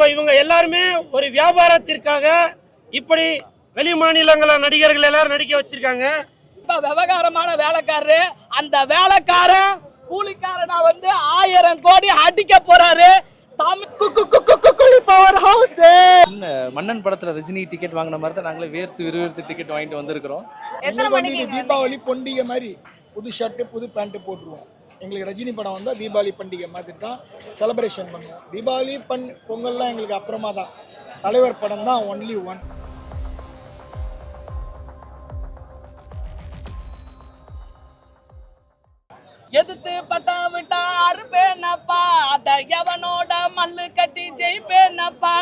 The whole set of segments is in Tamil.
இப்ப இவங்க எல்லாருமே ஒரு வியாபாரத்திற்காக இப்படி வெளி மாநிலங்கள நடிகர்கள் எல்லாரும் நடிக்க வச்சிருக்காங்க. இப்ப விவகாரமான வேலைக்காரரு, அந்த வேலைக்காரன் கூலிக்காரனா 1000 கோடி அடிக்க போறாரு. மன்னன் படத்துல ரஜினி டிக்கெட் வாங்கின மாதிரி தான் நாங்களே வேர்த்து விறுவிறுத்து டிக்கெட் வாங்கிட்டு வந்திருக்கிறோம். தீபாவளி பண்டிகை மாதிரி புது ஷர்ட் புது பேண்ட் போட்டுருவோம். எங்களுக்கு ரஜினி படம் வந்தால் தீபாவளி பண்டிகை மாதிரி தான் செலிப்ரேஷன் பண்ணுவோம். தீபாவளி பொங்கல்லாம் எங்களுக்கு அப்புறமா தான். தலைவர் படம் தான் ஒன்லி ஒன். எதிர்த்து பட்டம் விட்டா அறுப்பேனப்பா, அட எவனோட மல்லு கட்டி ஜெயிப்பேனப்பா,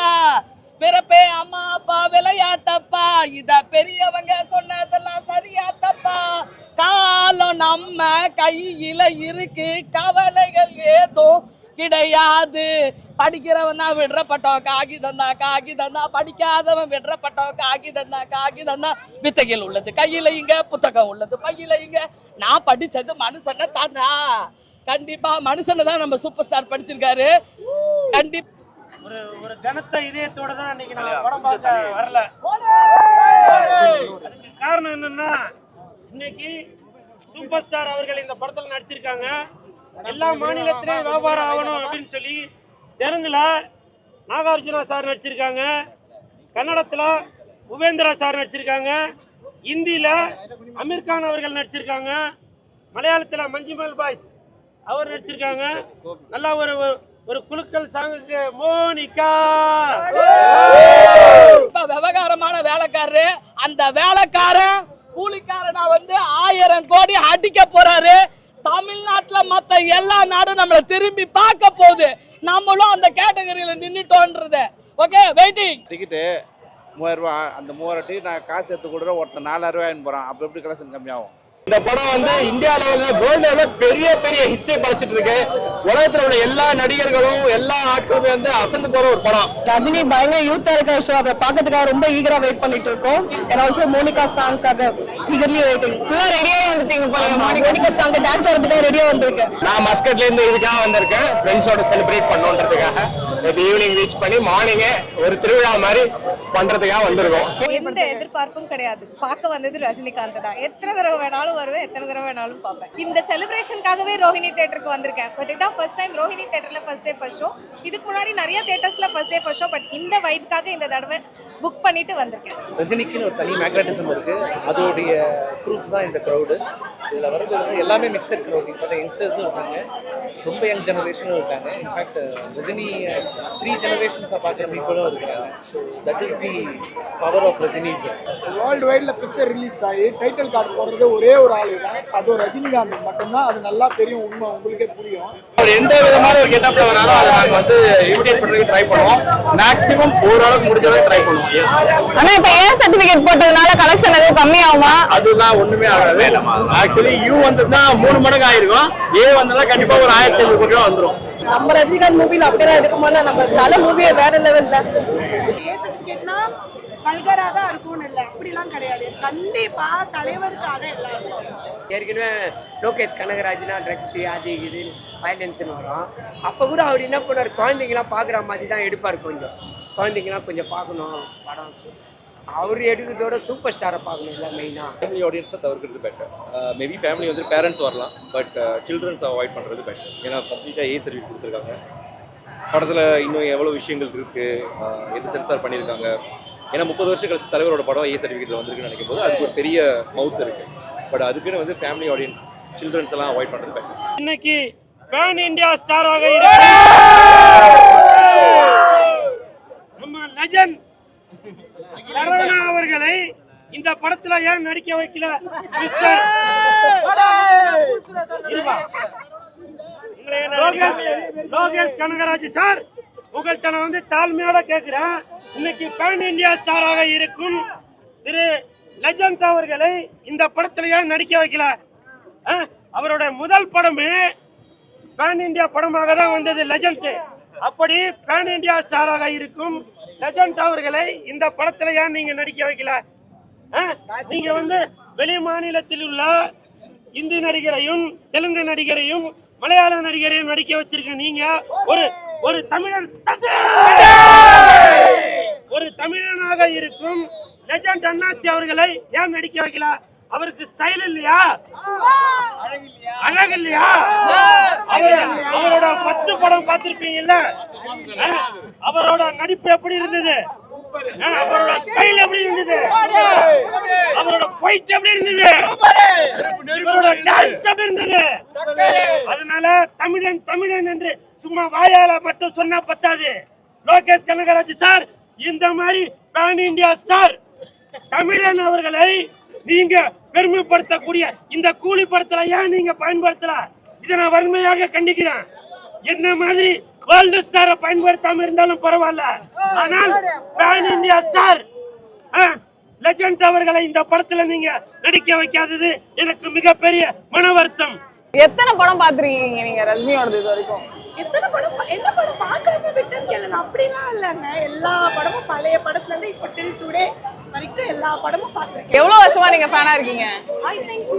பிறப்பே அம்மா அப்பா விளையாட்டப்பா, இத பெரியவங்க சொன்னதெல்லாம் சரியாத்தப்பா, காலம் நம்ம கையில இருக்கு, கவலைகள் ஏதும் கிடையாது, படிக்கிறவன் தான் விடுறப்பட்டவன் காகிதம் தான், படிக்காதவன் விடுறப்பட்டவன் காகிதம் தான், வித்தைகள் உள்ளது கையில இங்க, புத்தகம் உள்ளது பையில இங்க, நான் படிச்சது மனுஷனை தானா, கண்டிப்பா மனுஷனை தான் நம்ம சூப்பர் ஸ்டார் படிச்சிருக்காரு. கண்டிப்பா ஒரு கனத்த இதயத்தோட தான் இன்னைக்கு நான் படம் பார்க்க வரல. அதுக்கு காரணம் என்னன்னா, இன்னைக்கு சூப்பர் ஸ்டார் அவர்கள் இந்த படத்துல நடிச்சிருக்காங்க. எல்லா மாநிலத்திலையும் வியாபாரம் ஆகணும் அப்படின்னு சொல்லி தெலுங்குல நாகார்ஜுனா சார் நடிச்சிருக்காங்க, கன்னடத்துல உபேந்திரா சார் நடிச்சிருக்காங்க, இந்தியில அமீர் கான் அவர்கள் நடிச்சிருக்காங்க, மலையாளத்துல மஞ்சுமல் பாய்ஸ் அவர் நடிச்சிருக்காங்க. நல்லா ஒரு குலுக்கல் சாங்குக்கு மோனிகா. விவகாரமான வேலைக்காரரு, அந்த வேலைக்காரன் கூலிக்காரனா 1000 கோடி அடிக்க போறாரு. தமிழ்நாட்டுல மத்த எல்லா நாடும் நம்மள திரும்பி பார்க்க போகுது. நம்மளும் அந்த கேட்டகரியில நின்னுட்டோன்றது. Okay, waiting. டிக்கெட்டு 3000 ரூபா. அந்த 3000 டிக்கெட் நான் காசு எடுத்து கொடுறேன். ஒருத்தர் 4000 ரூபாய்னு போறான். அப்ப எப்படி கலெக்ஷன் கம்மியாகும்? இந்த படம் இந்தியா லெவலில் வேர்ல்டு லெவலில் பெரிய ஹிஸ்டரி படைச்சிட்டு இருக்கு. உலகத்தில் உள்ள எல்லா நடிகர்களும் எல்லா ஆட்களுமே அசந்து போற ஒரு படம். ரஜினி பயங்கர யூத்தா இருக்க விஷயம், அதை பார்க்கறதுக்காக ரொம்ப ஈகரா வெயிட் பண்ணிட்டு இருக்கோம். and also மோனிகா சாங்காக eagerly waiting. ஃபுல்லா ரெடியா வந்துட்டீங்க போல. மோனிகா சாங் டான்ஸ் ஆடுறதுக்காக ரெடியா வந்திருக்கேன். நான் மஸ்கட்ல இருந்து இதுக்காக வந்திருக்கேன், ஃப்ரெண்ட்ஸோட செலிப்ரேட் பண்ணணுன்றதுக்காக. ஈவினிங் ரீச் பண்ணி மார்னிங் ஒரு திருவிழா மாதிரி பண்றதுக்காக வந்திருக்கோம். எந்த எதிர்பார்ப்பும் கிடையாது. பார்க்க வந்தது ரஜினிகாந்த் தான். எத்தனை தடவை வேணாலும் வருவேன், எத்தனை தடவை வேணாலும் பார்ப்பேன். இந்த செலிப்ரேஷனுக்காகவே ரோஹிணி தியேட்டருக்கு வந்திருக்கேன். பட் இதான் ஃபர்ஸ்ட் டைம் ரோஹிணி தியேட்டர்ல ஃபர்ஸ்ட் டே ஃபர்ஸ்ட் ஷோ. இதுக்கு முன்னாடி நிறைய தியேட்டர்ஸ்ல first day first show. But இந்த வைப்காக இந்த தடவை புக் பண்ணிட்டு வந்திருக்கேன். ரஜினிக்குன்னு ஒரு தனி மேக்னட்டிசம் இருக்கு, அதோடைய ப்ரூஃப் தான் இந்த க்ரௌடு. இதில் வரது எல்லாமே மிக்சட் க்ரௌட். இப்போ யங்ஸ்டர்ஸும் இருக்காங்க, ரொம்ப யங் ஜெனரேஷனும் இருக்காங்க. இன்ஃபேக்ட் ரஜினி 3 ஜெனரேஷன்ஸாக பார்க்குற பீப்புளும் இருக்காங்க. So that is the power of Rajini sir. World வைட்ல பிக்சர் ரிலீஸ் ஆகி டைட்டில் கார்டு போடுறது ஒரே ஒரு ஆளு தான், அது ரஜினிகாந்த் மட்டும்தான். அது நல்லா தெரியும், உண்மை உங்களுக்கே புரியும். எந்த விதமான ஒரு கெட்டப்ல வராலும் அதை நாங்கள் இமிடேட் பண்றதுக்கு ட்ரை பண்ணுவோம். மேக்ஸிமம் ஓரளவுக்கு முடிஞ்சதை ட்ரை பண்ணுவோம். ஆனா இப்ப ஏ சர்டிபிகேட் போட்டதுனால கலெக்ஷன் எதுவும் கம்மியாகுமா? அதெல்லாம் ஒண்ணுமே ஆகாது. ஆக்சுவலி யூ வந்ததுன்னா 3 மடங்கு ஆயிருக்கும். ஏ வந்தா கண்டிப்பா ஒரு 1500 கோடி வந்துடும். நம்ம ரஜினிகாந்த் மூவில அப்படிதான் இருக்கும்போது நம்ம தலை மூவியே வேற லெவல்ல. ஏ சர்டிபிகேட்னா வல்கரா தான் இருக்கும்னு இல்லை, அப்படிலாம் கிடையாது. கண்டிப்பா தலைவருக்காக எல்லாரும். ஏற்கனவே லோகேஷ் கனகராஜ்னா ட்ரக்ஸ் அது இது வயலன்ஸ்னு வரும். அப்போ கூட அவர் என்ன பண்ணுவார், குழந்தைங்களாம் பார்க்குற மாதிரி தான் எடுப்பார். கொஞ்சம் குழந்தைங்களாம் கொஞ்சம் பார்க்கணும் படம். அவர் எடுக்கிறதோட சூப்பர் ஸ்டாரை பார்க்கணும். இல்லை மெயினாக ஃபேமிலி ஆடியன்ஸை தவிர்க்கிறது பெட்டர். மேபி ஃபேமிலி பேரண்ட்ஸ் வரலாம், பட் சில்ட்ரன்ஸ் அவாய்ட் பண்ணுறது பெட்டர். ஏன்னா கம்ப்ளீட்டாக ஏ சர்டிஃபிகேட் கொடுத்துருக்காங்க. படத்தில் இன்னும் எவ்வளோ விஷயங்கள் இருக்குது, எது சென்சார் பண்ணியிருக்காங்க. ஏன்னா 30 வருஷம் கழிச்சு தலைவரோட படம் ஏ சர்டிஃபிகேட்டில் வந்திருக்குன்னு நினைக்கும் போது அதுக்கு ஒரு பெரிய மவுஸ் இருக்குது. பட் அதுக்குன்னு ஃபேமிலி ஆடியன்ஸ் சில்ட்ரன்ஸ் எல்லாம் அவாய்ட் பண்ணுறது பெட்டர். இன்னைக்கு பேன் இந்தியா ஸ்டாராக இருக்கிற நம்ம லெஜண்ட் சரவணா அவர்களை இந்த படத்துல ஏன் நடிக்க வைக்கல மிஸ்டர் லோகேஷ் கனகராஜ் சார்? உங்கள்கிட்ட நான் தாழ்மையோட கேட்கிறேன், இன்னைக்கு பேன் இந்தியா ஸ்டாராக இருக்கும் திரு லெஜண்ட் அவர்களை இந்த படத்துல ஏன் நடிக்க வைக்கல? அவரோட முதல் படமே பேன் இந்தியா படமாக தான் வந்தது, லெஜண்ட். அப்படி பேன் இந்தியா ஸ்டாராக இருக்கும் லெஜண்ட் அவர்களை இந்த படத்துல ஏன் நீங்க நடிக்க வைக்கல? நீங்க வெளி மாநிலத்தில் உள்ள இந்தி நடிகரையும் தெலுங்கு நடிகரையும் மலையாள நடிகரையும் நடிக்க வச்சிருக்க நீங்க ஒரு தமிழன் ஸ்டாராக இருக்கும் லெஜண்ட் அண்ணாச்சி அவர்களை ஏன் நடிக்க வைக்கல? அவருக்கு ஸ்டைல் இல்லையா? அழகு இல்லையா? அவரோட 10 படம் பார்த்திருப்பீங்கல்ல, அவரோட நடிப்பு எப்படி இருந்தது? அவரோட ஸ்டைல் எப்படி இருந்தது? அவரோட ஃபைட் எப்படி இருந்தது? அவரோட டான்ஸ் எப்படி இருந்தது? அதனால தமிழன் தமிழன் என்று சும்மா வாயால மட்டும் சொன்னா பத்தாது. லோகேஷ் கனகராஜ் சார் இந்த மாதிரி பேன் இந்தியா ஸ்டார் தமிழன் அவர்களை நீங்க பெருமைப்படுத்தக்கூடிய இந்த கூலி படத்துல ஏன் நீங்க பயன்படுத்தல? இதை நான் வன்மையாக கண்டிக்கிறேன். என்ன மாதிரி வேர்ல்டு ஸ்டாரை பயன்படுத்தாம இருந்தாலும் பரவாயில்ல, ஆனால் பேன் இந்தியா ஸ்டார் லெஜண்ட் அவர்களை இந்த படத்துல நீங்க நடிக்க வைக்காதது எனக்கு மிகப்பெரிய மன வருத்தம். எத்தனை படம் பாத்திருக்கீங்க நீங்க ரஜினியோடது இது வரைக்கும்? எத்தனை படம் என்ன படம் பார்க்காம விட்டேன்னு கேளுங்க. அப்படிலாம் இல்லைங்க, எல்லா படமும் பழைய படத்துல இருந்து இப்போ டில் டுடே வரைக்கும் எல்லா படமும் பார்த்துருக்கேன். எவ்வளவு வருஷமா நீங்க ஃபேனா இருக்கீங்க? I think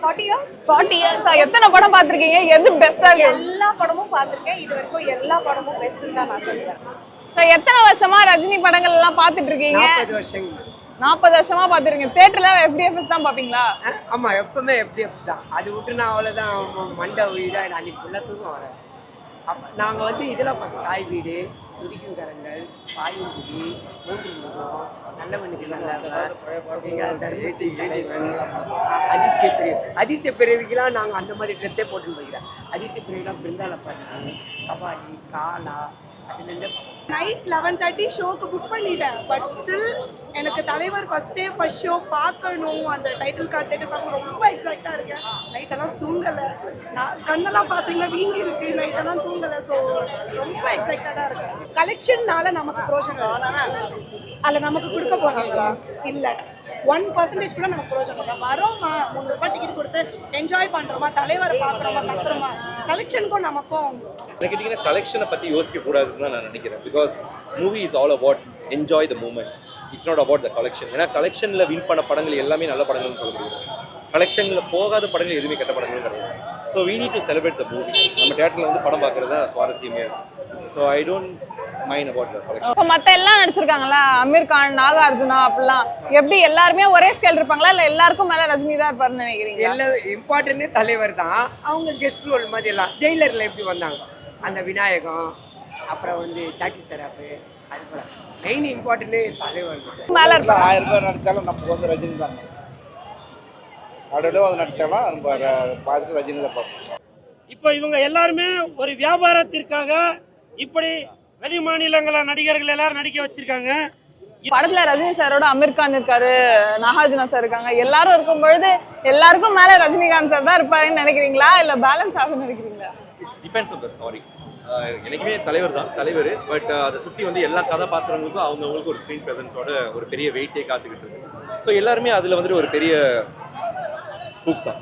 40 years. 40 years. எத்தனை படம் பாத்திருக்கீங்க? எது பெஸ்டா இருக்கு? எல்லா படமும் பார்த்திருக்கேன். இது வரைக்கும் எல்லா படமும் பெஸ்ட்னு தான் நான் சொல்றேன். சார் எத்தனை வருஷமா ரஜினி படங்கள் எல்லாம் பாத்துட்டு இருக்கீங்க? 40 வருஷங்க. 40 வருஷமா பாத்துருக்கீங்க. தியேட்டர்ல FDFS தான் பாப்பீங்களா? ஆமா, எப்பவுமே FDFS தான். அது விட்டு நான் அவ்வளோதான் மண்டை இதாக அன்னைக்கு ஃபுல்லாக தூக்கம் வரேன். அப்போ நாங்கள் வந்து இதெல்லாம் பார்த்தோம். தாய் வீடு, துடிக்கும் கரங்கள், பாயுங்குடி, மூன்று முகம், நல்லவனுக்கு அதிசய பிறவிக்கெல்லாம் நாங்கள் அந்த மாதிரி ட்ரெஸ்ஸே போட்டுன்னு போய்க்கிறோம். அதிசய பிறவிலாம் பிருந்தால பாட்டு, கபாடி, காலா, அதுலேருந்து நைட் 11:30 ஷோக்கு புக் பண்ணிட்டேன். பட் ஸ்டில் எனக்கு தலைவர் ஃபர்ஸ்ட் ஷோ பார்க்கணும், அந்த டைட்டில் கார்டு தேட்டர் பார்க்கணும், ரொம்ப எக்ஸைட்டா இருக்கேன். நைட்டெல்லாம் தூங்கலை, நான் கண்ணெல்லாம் பார்த்தீங்கன்னா வீங்கி இருக்கு, நைட்டெல்லாம் தூங்கலை. ஸோ ரொம்ப எக்ஸைட்டடாக இருக்கேன். கலெக்ஷன்னால நமக்கு பிரோஜனம் அதில் நமக்கு கொடுக்க போகிறாங்க இல்லை, 1% கூட நமக்கு பிரோஜனம் இல்லை. வரோமா 300 ரூபாய் டிக்கெட் கொடுத்து என்ஜாய் பண்ணுறோமா, தலைவரை பார்க்குறோமா, கத்துறோமா, கலெக்ஷனுக்கும் நமக்கும் கேட்டீங்கன்னா கலெக்ஷனை பற்றி யோசிக்க கூடாதுன்னு தான் நான் நினைக்கிறேன். Because movie is all about enjoy the moment, it's not about the collection. ஏன்னா கலெக்ஷனில் வின் பண்ண படங்கள் எல்லாமே நல்ல படங்கள்னு சொல்ல முடியாது, கலெக்ஷனில் போகாத படங்கள் எதுவுமே கெட்ட படங்களும் கிடையாது. So we need to celebrate the movie. நம்ம தியேட்டரில் வந்து படம் பார்க்குறது தான் சுவாரஸ்யமே இருக்கும். So I don't mind about the collection. இப்போ மற்ற எல்லாம் நடிச்சிருக்காங்களா, அமீர் கான், நாகார்ஜுனா, அப்படிலாம் எப்படி எல்லாருமே ஒரே ஸ்கேல் இருப்பாங்களா, இல்லை எல்லாருக்கும் மேலே ரஜினி தான் இருப்பாருன்னு நினைக்கிறீங்க? எல்லாம் இம்பார்ட்டன்டே தலைவர் தான். அவங்க கெஸ்ட் ரோல் மாதிரி எல்லாம் ஜெயிலரில் எப்படி வந்தாங்க, அந்த விநாயகம், அப்புறம் வந்து ஜாக்கி சராப்பு, அது போல மெயின் இம்பார்ட்டன்டே தலைவர் தான். மேலே இருப்பாங்க. 1000 ரூபாய் நடித்தாலும் நமக்கு வந்து ரஜினி தான். நடுவில் வந்து நடித்தாலும் நம்ம பார்த்து ரஜினி தான் பார்ப்போம். இப்போ இவங்க எல்லாருமே ஒரு வியாபாரத்திற்காக இப்படி வெளி மாநிலங்கள நடிகர்கள் எல்லாரும் நடிக்க வச்சிருக்காங்க. படத்துல ரஜினி சாரோட அமீர் கான் இருக்காரு, நாகார்ஜுனா சார் இருக்காங்க, எல்லாரும் இருக்கும் பொழுது எல்லாருக்கும் மேல ரஜினிகாந்த் சார் தான் இருப்பாருன்னு நினைக்கிறீங்களா, இல்ல பேலன்ஸ் ஆகும்னு நினைக்கிறீங்களா? It's depends on the story. எனக்குமே தலைவர் தான் தலைவர், பட் அதை சுற்றி வந்து எல்லா கதாபாத்திரங்களுக்கும் அவங்கவுங்களுக்கு ஒரு ஸ்க்ரீன் ப்ரெசன்ஸோட ஒரு பெரிய வெயிட்டே காத்துக்கிட்டு இருக்கு. ஸோ எல்லாருமே அதில் வந்துட்டு ஒரு பெரிய ஹூக் தான்.